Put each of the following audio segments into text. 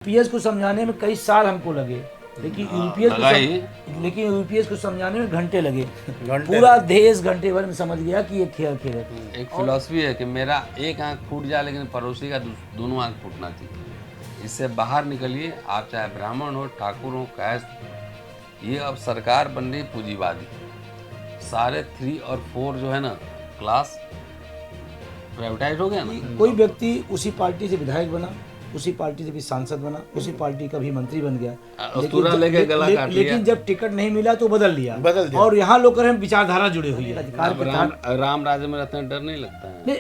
UPS को समझाने में कई साल हमको लगे, लेकिन यूपीएस को समझाने में घंटे लगे। पूरा देश घंटे भर में समझ गया कि ये खेल है। एक फिलॉसफी है कि मेरा एक आंख फूट जाए लेकिन पड़ोसी का दोनों आंख फूटना चाहिए। इससे बाहर निकलिए, आप चाहे ब्राह्मण हो, ठाकुर हो, कायस्थ। ये अब सरकार बन रही पूंजीवादी। सारे 3 और 4 जो है ना क्लास प्राइवेटाइज हो गया ना। कोई व्यक्ति उसी पार्टी से विधायक बना, उसी पार्टी से भी सांसद बना, उसी पार्टी का भी मंत्री बन गया, लेकिन जब टिकट नहीं मिला तो बदल दिया। और यहाँ लोग कर विचारधारा जुड़े हुई है। अधिकार के राम राज्य में रहते डर नहीं लगता है। नहीं,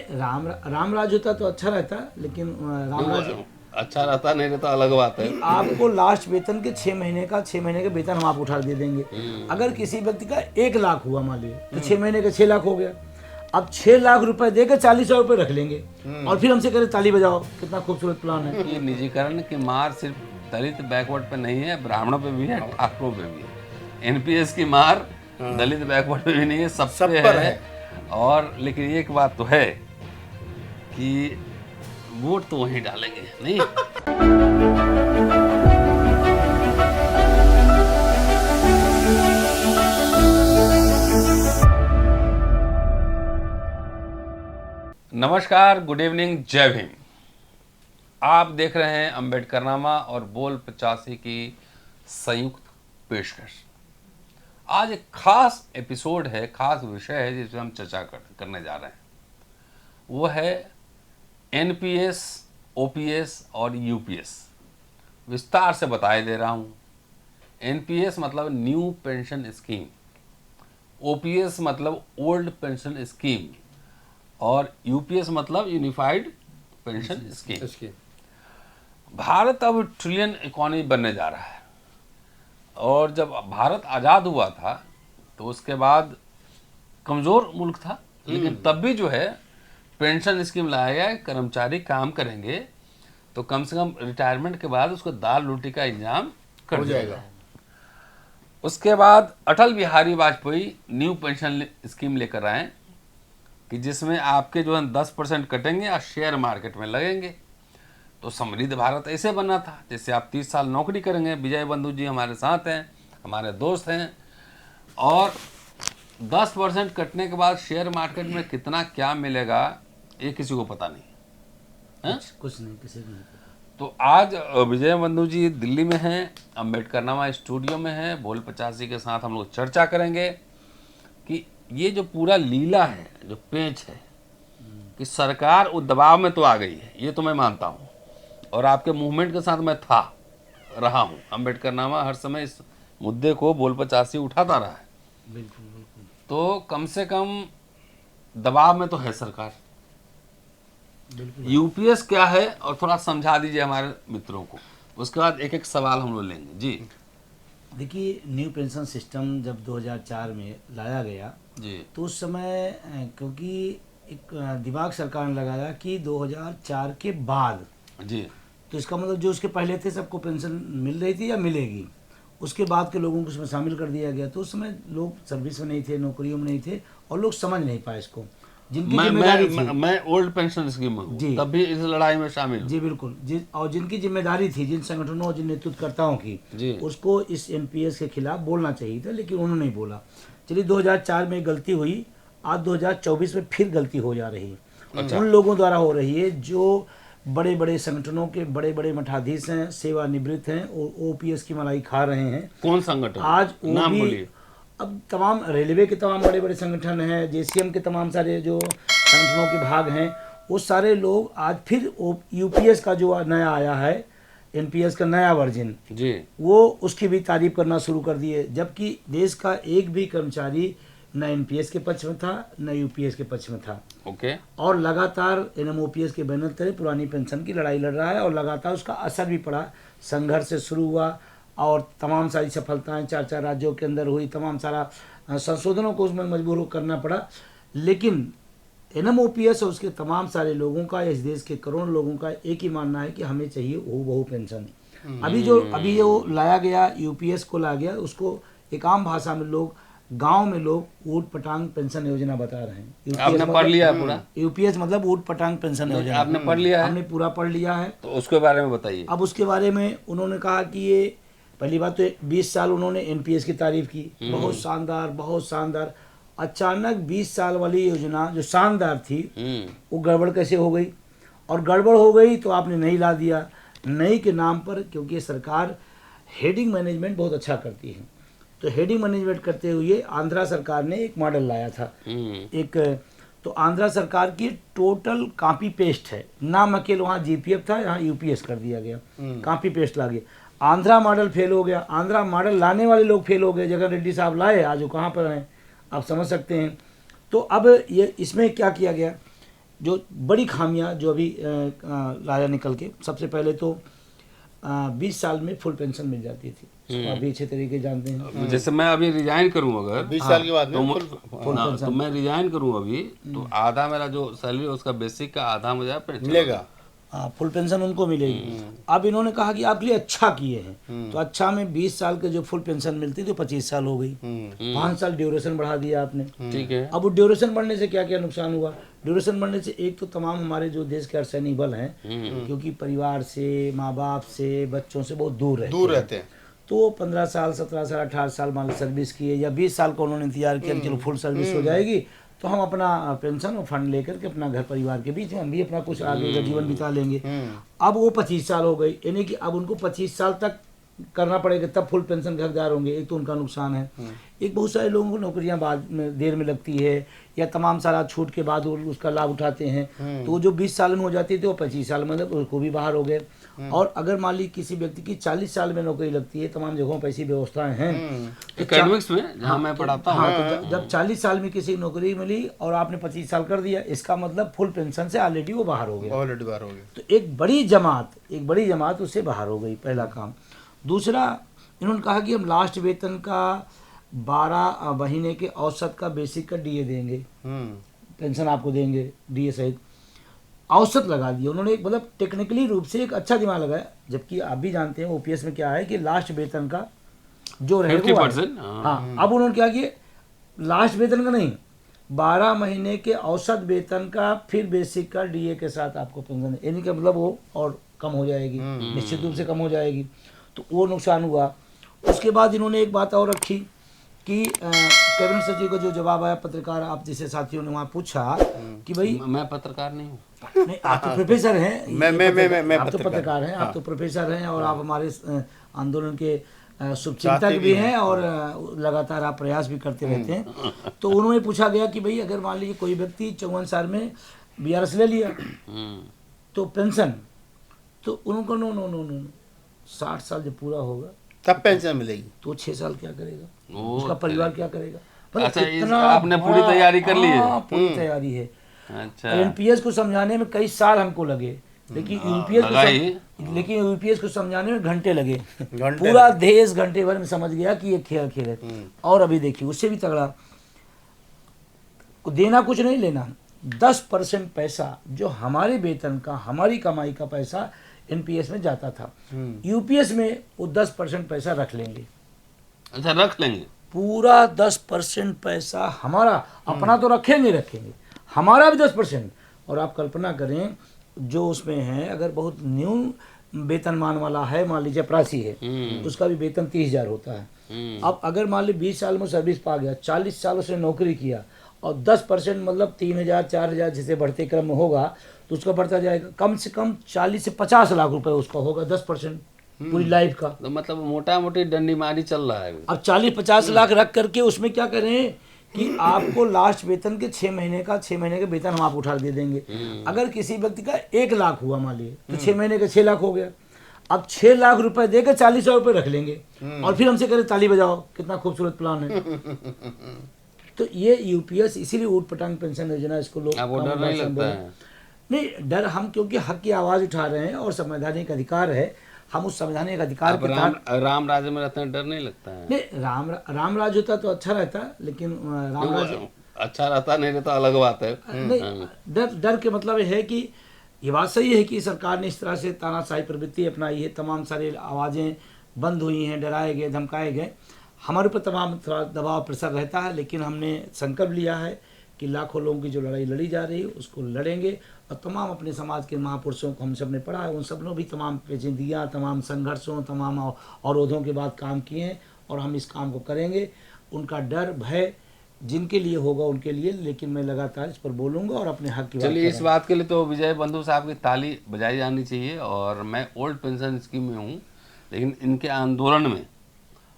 राम राज होता तो अच्छा रहता, लेकिन राम राज अच्छा रहता नहीं रहता अलग बात है। आपको लास्ट वेतन के 6 महीने का वेतन हम आप उठा दे देंगे। अगर किसी व्यक्ति का 1 लाख हुआ मान लीजिए तो 6 महीने का 6 लाख हो गया। अब 6 लाख रुपए देकर 40,000 रुपए रख लेंगे और फिर हमसे करें ताली बजाओ। कितना खूबसूरत प्लान है। ये निजीकरण की मार सिर्फ दलित बैकवर्ड पे नहीं है, ब्राह्मणों पे भी है, ठाकुरों पे भी है। एनपीएस की मार दलित बैकवर्ड पे भी नहीं है, सब पे है। और लेकिन एक बात तो है कि वोट तो वहीं डालेंगे नहीं। नमस्कार, गुड इवनिंग, जय भीम। आप देख रहे हैं अम्बेडकरनामा और बोल 85 की संयुक्त पेशकश। आज एक खास एपिसोड है, खास विषय है जिसमें हम चर्चा करने जा रहे हैं। वो है एनपीएस, ओपीएस और यूपीएस। विस्तार से बताए दे रहा हूँ। एनपीएस मतलब न्यू पेंशन स्कीम, ओपीएस मतलब ओल्ड पेंशन स्कीम और यूपीएस मतलब यूनिफाइड पेंशन स्कीम। भारत अब ट्रिलियन इकोनॉमी बनने जा रहा है। और जब भारत आज़ाद हुआ था तो उसके बाद कमज़ोर मुल्क था, लेकिन तब भी जो है पेंशन स्कीम लाया गया। कर्मचारी काम करेंगे तो कम से कम रिटायरमेंट के बाद उसको दाल रोटी का इंतजाम कर जाएगा। उसके बाद Atal Bihari Vajpayee new pension scheme लेकर आए कि जिसमें आपके जो है 10% कटेंगे और शेयर मार्केट में लगेंगे। तो समृद्ध भारत ऐसे बना था जैसे आप 30 साल नौकरी करेंगे। विजय बंधु जी हमारे साथ हैं, हमारे दोस्त हैं। और 10% कटने के बाद शेयर मार्केट में कितना क्या मिलेगा ये किसी को पता नहीं है। कुछ नहीं, किसी को नहीं। तो आज विजय बंधु जी दिल्ली में हैं, अम्बेडकरनामा स्टूडियो में हैं। बोल 85 के साथ हम लोग चर्चा करेंगे कि ये जो पूरा लीला है, जो पेच है कि सरकार उस दबाव में तो आ गई है, ये तो मैं मानता हूँ। और आपके मूवमेंट के साथ मैं रहा हूँ। अम्बेडकरनामा हर समय इस मुद्दे को बोल 85 उठाता रहा है। बिल्कुल बिल्कुल। तो कम से कम दबाव में तो है सरकार। यूपीएस क्या है और थोड़ा समझा दीजिए हमारे मित्रों को। उसके बाद एक एक सवाल हम लोग लेंगे जी। देखिए, न्यू पेंशन सिस्टम जब 2004 में लाया गया जी, तो उस समय क्योंकि एक दिमाग सरकार ने लगाया कि 2004 के बाद जी, तो इसका मतलब जो उसके पहले थे सबको पेंशन मिल रही थी या मिलेगी, उसके बाद के लोगों को उसमें शामिल कर दिया गया। तो उस समय लोग सर्विस में नहीं थे, नौकरियों में नहीं थे और लोग समझ नहीं पाए इसको। जिनकी जिम्मेदारी थी, मैं ओल्ड पेंशन स्कीम में हूँ, तब भी इस लड़ाई में शामिल। जी बिल्कुल। और जिनकी जिम्मेदारी थी, जिन संगठनों और जिन नेतृत्वकर्ताओं की, उसको इस एनपीएस के खिलाफ बोलना चाहिए था, लेकिन उन्होंने नहीं बोला। चलिए 2004 में गलती हुई, आज 2024 में फिर गलती हो जा रही है। उन लोगों द्वारा हो रही है जो बड़े बड़े संगठनों के बड़े बड़े मठाधीश हैं, सेवानिवृत्त हैं और ओपीएस की मलाई खा रहे हैं। कौन संगठन? आज नाम बोलिए। अब तमाम रेलवे के तमाम बड़े बड़े संगठन हैं, जेसीएम के तमाम सारे जो संगठनों के भाग हैं, वो सारे लोग आज फिर यूपीएस का जो नया आया है, एनपीएस का नया वर्जन जी, वो उसकी भी तारीफ करना शुरू कर दिए। जबकि देश का एक भी कर्मचारी न एनपीएस के पक्ष में था न यूपीएस के पक्ष में था। ओके। और लगातार एनएमओपीएस के बैनर तले पुरानी पेंशन की लड़ाई लड़ रहा है और लगातार उसका असर भी पड़ा। संघर्ष से शुरू हुआ और तमाम सारी सफलताएं 4 राज्यों के अंदर हुई, तमाम सारा संशोधनों को उसमें मजबूर करना पड़ा। लेकिन एनएमओपीएस और उसके तमाम सारे लोगों का, इस देश के करोड़ों लोगों का एक ही मानना है कि हमें चाहिए बहु पेंशन। अभी जो लाया गया यूपीएस को लाया गया, उसको एक आम भाषा में लोग गांव में लोग ऊट पटांग पेंशन योजना बता रहे हैं। आपने पढ़ लिया है पूरा? यूपीएस मतलब ऊट पटांग पेंशन योजना आपने पढ़ लिया है? हमने पूरा पढ़ लिया है। तो उसके बारे में बताइए। अब उसके बारे में उन्होंने कहा कि ये पहली बात तो 20 साल उन्होंने एनपीएस की तारीफ की, बहुत शानदार, बहुत शानदार। अचानक 20 साल वाली योजना जो शानदार थी वो गड़बड़ कैसे हो गई? और गड़बड़ हो गई तो आपने नई ला दिया, नई के नाम पर, क्योंकि सरकार हेडिंग मैनेजमेंट बहुत अच्छा करती है, तो हेडिंग मैनेजमेंट करते हुए आंध्रा सरकार ने एक मॉडल लाया था। एक तो आंध्रा सरकार की टोटल कॉपी पेस्ट है, नाम अकेले वहाँ जीपीएफ था, यहाँ यूपीएस कर दिया गया, कॉपी पेस्ट ला गया। आंध्रा मॉडल फेल हो गया, आंध्रा मॉडल लाने वाले लोग फेल हो गए। जगन रेड्डी साहब लाए, आज वो कहाँ पर हैं आप समझ सकते हैं। तो अब ये इसमें क्या किया गया, जो बड़ी खामियां जो अभी लाया निकल के, सबसे पहले तो 20 साल में फुल पेंशन मिल जाती थी, तो अभी अच्छे तरीके जानते हैं। जैसे मैं अभी रिजाइन करूं अगर 20 साल के बाद तो, में तो मैं रिजाइन करूं अभी तो आधा मेरा जो सैलरी उसका बेसिक का आधा मुझे पेंशन मिलेगा। हाँ, फुल पेंशन उनको मिलेगी। अब इन्होंने कहा कि आपके लिए अच्छा किए हैं, तो अच्छा में 20 साल के जो फुल पेंशन मिलती थी 25 साल हो गई, 5 साल ड्यूरेशन बढ़ा दिया आपने। ठीक है। अब वो ड्यूरेशन बढ़ने से क्या क्या नुकसान हुआ? ड्यूरेशन बढ़ने से एक तो तमाम हमारे जो देश के अर्धसैनिक बल हैं, क्योंकि परिवार से, माँ बाप से, बच्चों से बहुत दूर रहते हैं, तो 15 साल, 17 साल, 18 साल मान लो सर्विस किए, या 20 साल का उन्होंने इंतजार किया कि चलो फुल सर्विस हो जाएगी तो हम अपना पेंशन और फंड लेकर के अपना घर परिवार के बीच में हम भी अपना कुछ आगे का जीवन बिता लेंगे। अब वो 25 साल हो गई, यानी कि अब उनको 25 साल तक करना पड़ेगा, तब फुल पेंशन के हकदार होंगे। एक तो उनका नुकसान है, एक बहुत सारे लोगों को नौकरियां बाद में देर में लगती है, या तमाम सारा छूट के बाद वो उसका लाभ उठाते हैं, तो वो जो 20 साल में हो जाती थी वो 25 साल में मतलब उसको भी बाहर हो गए। और अगर मान ली किसी व्यक्ति की 40 साल में नौकरी लगती है, तमाम जगहों पर ऐसी व्यवस्थाएं हैं, एकेडमिक्स में जहाँ मैं पढ़ाता हूँ, तो जब 40 साल में किसी नौकरी मिली और आपने 25 साल कर दिया, इसका मतलब फुल पेंशन से ऑलरेडी वो बाहर हो गया, तो एक बड़ी जमात उससे बाहर हो गई, पहला काम। दूसरा, इन्होंने कहा कि हम लास्ट वेतन का 12 महीने के औसत का बेसिक का डीए देंगे, पेंशन आपको देंगे डीए सहित, औसत लगा दिया उन्होंने। एक मतलब टेक्निकली रूप से एक अच्छा दिमाग लगाया, जबकि आप भी जानते हैं ओपीएस में क्या है कि लास्ट वेतन का जो रहेगा 50%। हाँ, अब उन्होंने क्या किया, लास्ट वेतन का नहीं, 12 महीने के औसत वेतन का फिर बेसिक का डीए के साथ आपको पेंशन, यानी कि मतलब वो और कम हो जाएगी, निश्चित रूप से कम हो जाएगी, तो वो नुकसान हुआ। उसके बाद इन्होंने एक बात और रखी कि कैबिनेट सचिव का जो जवाब आया, पत्रकार आप जैसे साथियों ने वहाँ पूछा कि भाई मैं पत्रकार नहीं हूँ। नहीं, आप तो प्रोफेसर हैं, मैं आप तो पत्रकार हैं, आप तो प्रोफेसर हैं, और आप हमारे आंदोलन के शुभचिंतक भी हैं, और लगातार आप प्रयास भी करते रहते हैं। तो उन्होंने पूछा गया कि भाई अगर मान लीजिए कोई व्यक्ति 54 साल में बीआरएस ले लिया तो पेंशन, तो उनको नो नो नो नो 60 साल जब पूरा होगा तब पेंशन मिलेगी, तो 6 साल क्या करेगा, उसका परिवार क्या करेगा? अच्छा, आपने पूरी तैयारी कर ली है? पूरी तैयारी है। अच्छा, एनपीएस को समझाने में कई साल हमको लगे, लेकिन यूपीएस को समझाने में घंटे लगे। पूरा देश घंटे भर में समझ गया कि ये खेल है। और अभी देखिए उससे भी तगड़ा, देना कुछ नहीं, लेना 10% पैसा जो हमारे वेतन का, हमारी कमाई का पैसा एनपीएस में जाता था, यूपीएस में वो 10% पैसा रख लेंगे। अच्छा, रख लेंगे पूरा 10% पैसा हमारा, अपना तो रखेंगे, हमारा भी 10%। और आप कल्पना करें जो उसमें है, अगर बहुत न्यून वेतनमान वाला है, मान लीजिए अपरासी है, उसका भी वेतन 30,000 होता है। अब अगर मान लीजिए 20 साल में सर्विस पा गया, 40 साल उसने नौकरी किया, और 10% मतलब 3,000 4,000 जैसे बढ़ते क्रम में होगा, तो उसका बढ़ता जाएगा, कम से कम 40 से 50 लाख रुपए उसका होगा, 10% पूरी लाइफ का। तो मतलब मोटा मोटी डंडी मारी चल रहा है। अब 40-50 लाख रख करके उसमें क्या करें कि आपको लास्ट वेतन के 6 महीने का वेतन हम आपको उठा दे देंगे। अगर किसी व्यक्ति का 1 लाख हुआ मान लिए, तो 6 महीने का 6 लाख हो गया। अब 6 लाख रुपए देकर 40,000 रुपये रख लेंगे, और फिर हमसे करें ताली बजाओ, कितना खूबसूरत प्लान है। तो ये यूपीएस, इसीलिए ऊट पटांग पेंशन योजना, इसको लोग नहीं डर, हम क्योंकि हक की आवाज उठा रहे हैं और संवैधानिक अधिकार है, हम उस संवैधानिक अधिकार के तहत। राम राज्य में रहते हैं, डर नहीं लगता है? नहीं, राम राज्य होता तो अच्छा रहता, लेकिन राम राज्य अच्छा रहता नहीं रहता अलग बात है। नहीं, डर के मतलब है कि ये बात सही है कि सरकार ने इस तरह से तानाशाही प्रवृत्ति अपनाई है, तमाम सारे आवाज़ें बंद हुई हैं, डराए गए, धमकाए गए। हमारे ऊपर तमाम थोड़ा दबाव प्रेशर रहता है, लेकिन हमने संकल्प लिया है कि लाखों लोगों की जो लड़ाई लड़ी जा रही है उसको लड़ेंगे। और तमाम अपने समाज के महापुरुषों को हम सब ने पढ़ा है, उन सब ने भी तमाम पेचीदगियाँ, तमाम संघर्षों, तमाम अवरोधों के बाद काम किए हैं और हम इस काम को करेंगे। उनका डर भय जिनके लिए होगा उनके लिए, लेकिन मैं लगातार इस पर बोलूँगा और अपने हक की बात चलिए, इस करूंगा। बात के लिए तो विजय बंधु साहब की ताली बजाई जानी चाहिए। और मैं ओल्ड पेंशन स्कीम में हूँ, लेकिन इनके आंदोलन में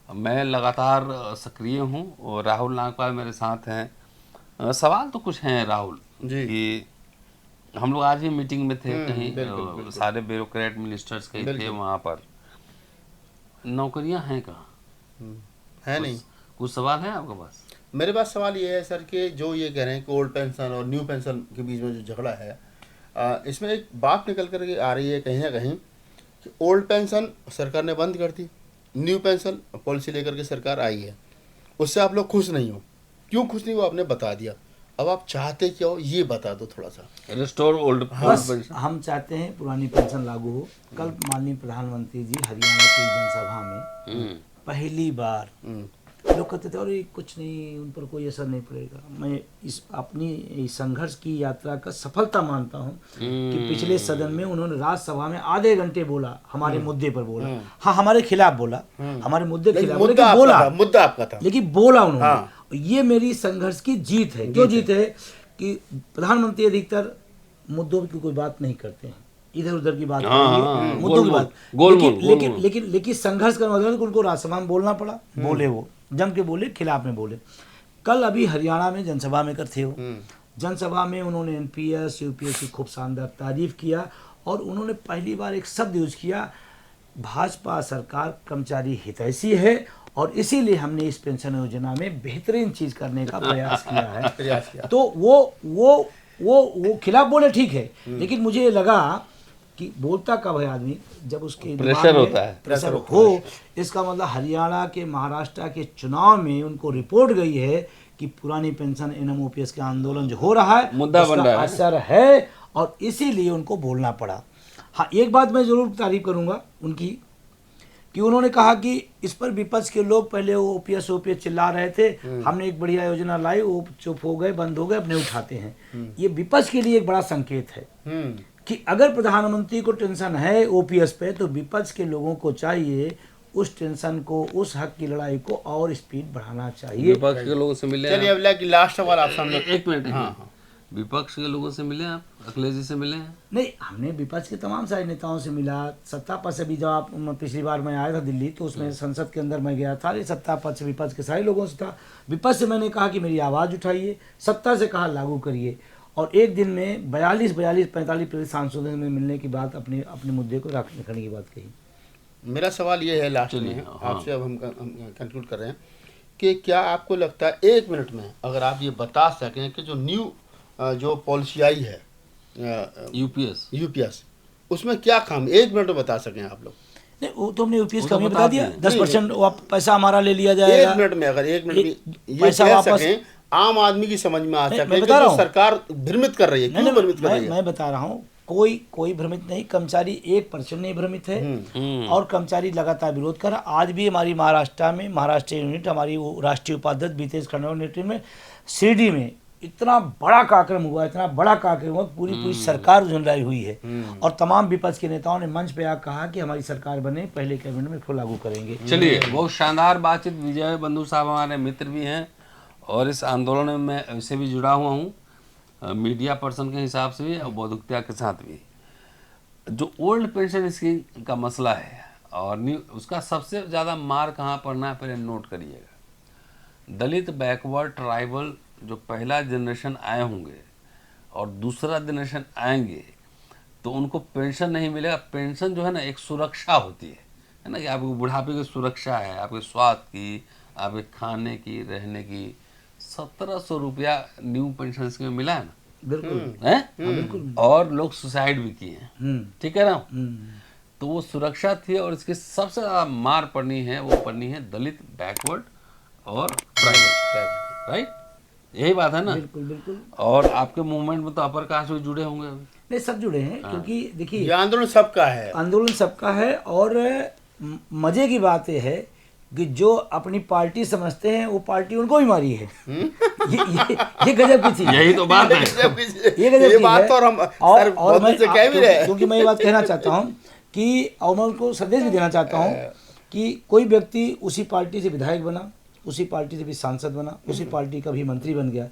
मैं लगातार सक्रिय हूँ। और राहुल नागपाल मेरे साथ हैं। सवाल तो कुछ हैं राहुल जी। कि हम लोग आज ही मीटिंग में थे कहीं, बिल्कुल। सारे ब्यूरोक्रेट मिनिस्टर्स कहीं थे वहाँ पर। नौकरियाँ हैं कहाँ? है नहीं। कुछ सवाल है आपके पास? मेरे पास सवाल ये है सर कि जो ये कह रहे हैं कि ओल्ड पेंशन और न्यू पेंशन के बीच में जो झगड़ा है, इसमें एक बात निकल कर के आ रही है कहीं ना कहीं कि ओल्ड पेंशन सरकार ने बंद कर दी, न्यू पेंशन पॉलिसी लेकर के सरकार आई है, उससे आप लोग खुश नहीं हो। क्यों खुश नहीं हो आपने बता दिया, अब आप चाहते क्या हो ये बता दो थोड़ा सा। Restore old bus pension. हम चाहते हैं पुरानी पेंशन लागू हो। कल माननीय प्रधानमंत्री जी हरियाणा की जनसभा में पहली बार लोग कहते थे अरे कुछ नहीं, उन पर कोई असर नहीं पड़ेगा। मैं इस अपनी इस संघर्ष की यात्रा का सफलता मानता हूं कि पिछले सदन में उन्होंने राज्यसभा में आधे घंटे बोला, हमारे मुद्दे पर बोला। हाँ, हमारे खिलाफ बोला, हमारे मुद्दे के खिलाफ मुद्दा बोला, मुद्दा आपका था, लेकिन बोला उन्होंने। ये मेरी संघर्ष की जीत है। क्यों जीत है? कि प्रधानमंत्री अधिकतर मुद्दों की कोई बात नहीं करते हैं, इधर उधर की बात करेंगे, मुद्दों की बात। लेकिन संघर्ष करने वाले उनको राज्यसभा में बोलना पड़ा, बोले, वो जम के बोले, खिलाफ में बोले। कल अभी हरियाणा में जनसभा में थे वो, जनसभा में उन्होंने एनपीएस यूपीएस की खूब शानदार तारीफ किया और उन्होंने पहली बार एक शब्द यूज किया, भाजपा सरकार कर्मचारी हितैषी है और इसीलिए हमने इस पेंशन योजना में बेहतरीन चीज करने का प्रयास किया है। तो वो खिलाफ बोले, ठीक है, लेकिन मुझे लगा कि बोलता कब है आदमी, जब उसके प्रेशर होता है, प्रेशर हो। इसका मतलब हरियाणा के, महाराष्ट्र के चुनाव में उनको रिपोर्ट गई है कि पुरानी पेंशन एनएमओपीएस के आंदोलन जो हो रहा है मुद्दा बन रहा है, असर है और इसीलिए उनको बोलना पड़ा। हाँ, एक बात मैं जरूर तारीफ करूंगा उनकी कि उन्होंने कहा कि इस पर विपक्ष के लोग पहले ओपीएस चिल्ला रहे थे, हमने एक बढ़िया योजना लाई, वो चुप हो गए, बंद हो गए, अपने उठाते हैं। ये विपक्ष के लिए एक बड़ा संकेत है कि अगर प्रधानमंत्री को टेंशन है ओपीएस पे, तो विपक्ष के लोगों को चाहिए उस टेंशन को, उस हक की लड़ाई को और स्पीड बढ़ाना चाहिए। विपक्ष के लोगों से मिले? चलिए अब की लास्ट सवाल आप सामने। एक मिनट। विपक्ष के लोगों से मिले आप? अखिलेश जी से मिले हैं? नहीं, हमने विपक्ष के तमाम सारे नेताओं से मिला। सत्ता पक्ष से भी, जब आप पिछली बार मैं आया था दिल्ली, तो उसमें संसद के अंदर मैं गया था, सत्ता पक्ष विपक्ष के सारे लोगों से था। विपक्ष से मैंने कहा कि मेरी आवाज़ उठाइए, सत्ता से कहा लागू करिए, और एक दिन में 42-45 सांसदों में मिलने की बात, अपने मुद्दे को रखने की बात कही। मेरा सवाल ये है लास्ट में आपसे, अब हम कंक्लूड कर रहे हैं कि क्या आपको लगता है 1 मिनट में अगर आप ये बता सकें कि जो न्यू जो पॉलिसी आई है यूपीएस उसमें क्या काम, 1 मिनट में बता सकें आप लोग? नहीं, वो तो हमने यूपीएस का बता दिया, 10% पैसा हमारा ले लिया जाएगा। 1 मिनट में, अगर 1 मिनट में ये कह सकें, आम आदमी की समझ में आ सके कि सरकार भ्रमित कर रही है, क्यों भ्रमित कर रही है? मैं बता रहा हूँ, कोई भ्रमित नहीं, कर्मचारी 1% नहीं भ्रमित है और कर्मचारी लगातार विरोध कर रहा। आज भी हमारी महाराष्ट्र यूनिट, हमारी राष्ट्रीय उपाध्यक्ष बीतेश खंडवा में शिरडी में इतना बड़ा कार्यक्रम हुआ, पूरी सरकार झुंझलाई हुई है और तमाम विपक्ष के नेताओं ने मंच पे आकर कहा कि हमारी सरकार बने, पहले कैबिनेट में इसको लागू करेंगे। चलिए, बहुत शानदार बातचीत। विजय बंधु साहब हमारे मित्र भी हैं और इस आंदोलन में मैं ऐसे भी जुड़ा हुआ हूँ, मीडिया पर्सन के हिसाब से भी और बौद्धिकता के साथ भी। जो ओल्ड पेंशन स्कीम का मसला है और न्यू, उसका सबसे ज़्यादा मार कहाँ पड़ना है, पहले नोट करिएगा। दलित, बैकवर्ड, ट्राइबल जो पहला जनरेशन आए होंगे और दूसरा जनरेशन आएंगे, तो उनको पेंशन नहीं मिलेगा। पेंशन जो है ना, एक सुरक्षा होती है ना, कि आपको बुढ़ापे की सुरक्षा है, आपके स्वास्थ्य की, आपके खाने की, रहने की। 1700 रुपया न्यू पेंशन स्कीम में मिला है ना? बिल्कुल है, बिल्कुल। और लोग सुसाइड भी किए हैं, ठीक है ना? तो वो सुरक्षा थी और इसकी सबसे ज्यादा मार पड़नी है, वो पड़नी है दलित, बैकवर्ड और ट्राइबल, राइट? यही बात है ना? बिल्कुल बिल्कुल। और आपके मूवमेंट में तो अपर कास्ट भी जुड़े होंगे अभी? नहीं, सब जुड़े हैं, क्योंकि देखिए ये आंदोलन सबका है, और मजे की बात यह है कि जो अपनी पार्टी समझते हैं वो पार्टी उनको भी मारी है। ये गजब की चीज है। यही तो बात है। ये गजब ये की बात है। तो हम और मैं से कह भी रहे हैं। क्योंकि मैं ये बात कहना चाहता हूँ कि और मैं उनको संदेश भी देना चाहता हूँ कि कोई व्यक्ति उसी पार्टी से विधायक बना, उसी पार्टी से भी सांसद बना, उसी पार्टी का भी मंत्री बन गया,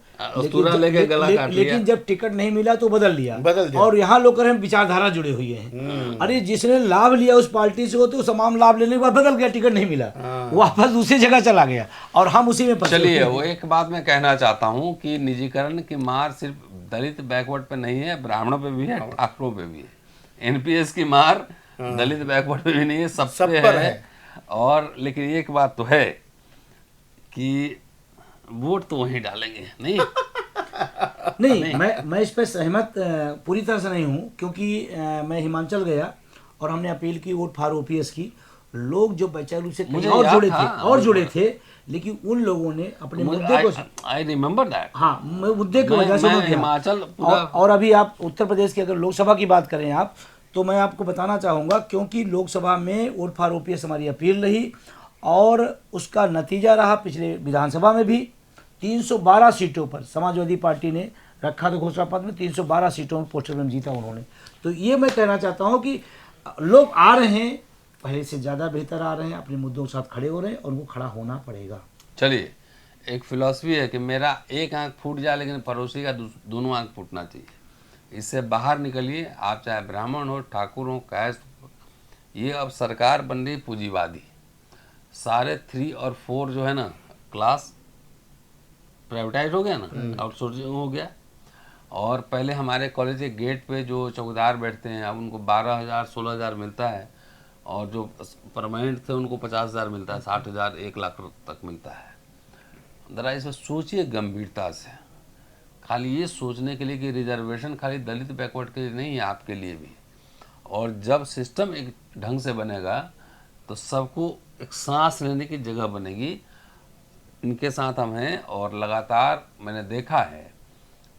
लेकिन जब टिकट नहीं मिला तो बदल दिया। और यहाँ लोग करें विचारधारा जुड़े हुए हैं। अरे जिसने लाभ लिया उस पार्टी से हो तो तमाम लाभ लेने के बाद बदल गया, टिकट नहीं मिला, वापस दूसरी जगह चला गया और हम उसी में फंसे। चलिए, वो एक बात मैं कहना चाहता हूँ कि निजीकरण की मार सिर्फ दलित बैकवर्ड पे नहीं है, ब्राह्मणों पे भी है, ठाकुरों पे भी है। एनपीएस की मार दलित बैकवर्ड पे भी नहीं है, सब पे है। और लेकिन एक बात तो है कि वोट तो वहीं डालेंगे। नहीं मैं इस पर सहमत पूरी तरह से नहीं हूँ, क्योंकि मैं हिमाचल गया और हमने अपील की वोट फॉर ओपीएस की। लोग जो वैचारिक रूप से और जुड़े थे, लेकिन उन लोगों ने अपने मुद्दे को, आई रिमेम्बर दैट, हाँ, मुद्दे की वजह से हिमाचल और अभी आप उत्तर प्रदेश की अगर लोकसभा की बात करें आप, तो मैं आपको बताना चाहूँगा, क्योंकि लोकसभा में वोट फॉर ओपीएस हमारी अपील रही और उसका नतीजा रहा पिछले विधानसभा में भी 312 सीटों पर समाजवादी पार्टी ने रखा था घोषणा पत्र में, 312 सीटों में पोस्टर में जीता उन्होंने। तो ये मैं कहना चाहता हूँ कि लोग आ रहे हैं, पहले से ज़्यादा बेहतर आ रहे हैं, अपने मुद्दों के साथ खड़े हो रहे हैं और उनको खड़ा होना पड़ेगा। चलिए, एक फिलॉसफी है कि मेरा एक आंख फूट जाए लेकिन पड़ोसी का दोनों आंख फूटना चाहिए। इससे बाहर निकलिए, आप चाहे ब्राह्मण हो, ठाकुर हो, कैस्ट हो। ये अब सरकार बन रही पूंजीवादी, सारे 3 और 4 जो है ना क्लास प्राइवेटाइज हो गया ना, आउटसोर्सिंग हो गया। और पहले हमारे कॉलेज के गेट पे जो चौकीदार बैठते हैं, अब उनको 12,000 16,000 मिलता है, और जो परमानेंट थे उनको 50,000 मिलता है, 60,000 1 लाख तक मिलता है। जरा इसे सोचिए गंभीरता से, खाली ये सोचने के लिए कि रिजर्वेशन खाली दलित बैकवर्ड के लिए नहीं है, आपके लिए भी। और जब सिस्टम एक ढंग से बनेगा तो सबको एक सांस लेने की जगह बनेगी। इनके साथ हम हैं और लगातार मैंने देखा है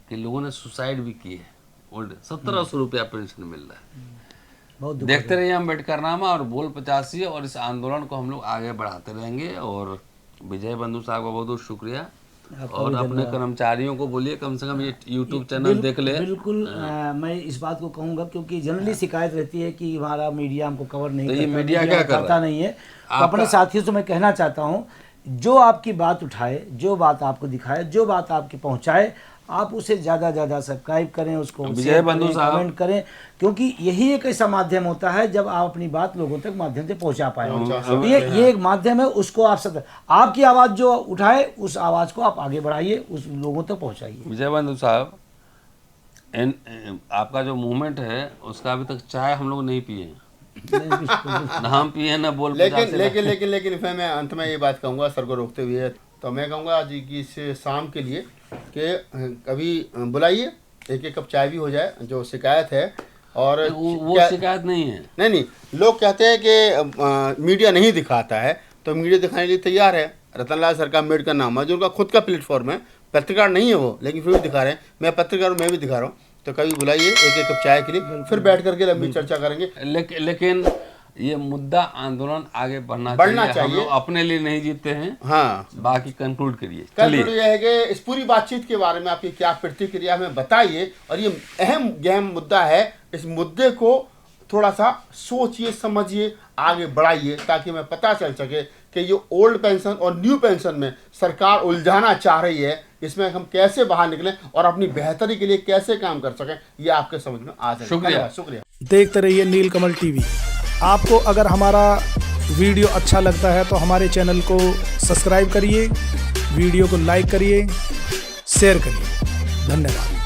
कि लोगों ने सुसाइड भी की है। ओल्ड 1700 रुपया पेंशन मिल रहा है। देखते रहिए अम्बेडकरनामा और बोल 85, और इस आंदोलन को हम लोग आगे बढ़ाते रहेंगे। और विजय बंधु साहब का बहुत बहुत शुक्रिया, और अपने कर्मचारियों को बोलिए कम से कम ये यूट्यूब चैनल देख ले। बिल्कुल, मैं इस बात को कहूँगा, क्योंकि जनरली शिकायत रहती है कि हमारा मीडिया हमको कवर नहीं करता, मीडिया क्या करता नहीं है। तो अपने साथियों से मैं कहना चाहता हूँ, जो आपकी बात उठाए, जो बात आपको दिखाए, जो बात आपकी पहुँचाए, आप उसे ज़्यादा सब्सक्राइब करें, उसको विजय बंधु साहब कमेंट करें, क्योंकि यही एक ऐसा माध्यम होता है जब आप अपनी बात लोगों तक माध्यम से पहुंचा पाए। तो ये एक माध्यम है, उसको आप सब आपकी आवाज़ जो उठाए, उस आवाज़ को आप आगे बढ़ाइए, उस लोगों तक पहुंचाइए। विजय बंधु साहब, आपका जो मूवमेंट है उसका अभी तक चाय हम लोग नहीं पिए, ना हम पिए ना बोल। लेकिन फिर मैं अंत में ये बात कहूँगा सर को रोकते हुए, तो मैं कहूँगा आज की इस शाम के लिए कि कभी बुलाइए, एक कप चाय भी हो जाए, जो शिकायत है। और वो शिकायत नहीं है, नहीं, लोग कहते हैं कि मीडिया नहीं दिखाता है, तो मीडिया दिखाने के लिए तैयार है। रतनलाल सर का अम्बेडकरनामा जो उनका खुद का प्लेटफॉर्म है, पत्रकार नहीं है वो, लेकिन फिर भी दिखा रहे हैं। मैं पत्रकार हूँ, मैं भी दिखा रहा हूँ। तो कभी बुलाइए एक कप चाय के लिए, फिर बैठ करके लंबी चर्चा करेंगे। लेकिन ये मुद्दा आंदोलन आगे बढ़ना चाहिए। हम लोग अपने लिए नहीं जीतते हैं। हाँ, बाकी कंक्लूड करिए। कंक्लूड ये है कि इस पूरी बातचीत के बारे में आपकी क्या प्रतिक्रिया हमें बताइए। और ये गहन मुद्दा है, इस मुद्दे को थोड़ा सा सोचिए, समझिए, आगे बढ़ाइए, ताकि हमें पता चल सके कि ये ओल्ड पेंशन और न्यू पेंशन में सरकार उलझाना चाह रही है, इसमें हम कैसे बाहर निकलें और अपनी बेहतरी के लिए कैसे काम कर सकें, ये आपके समझ में आ जाए। शुक्रिया। देखते रहिए नीलकमल टीवी। आपको अगर हमारा वीडियो अच्छा लगता है तो हमारे चैनल को सब्सक्राइब करिए, वीडियो को लाइक करिए, शेयर करिए। धन्यवाद।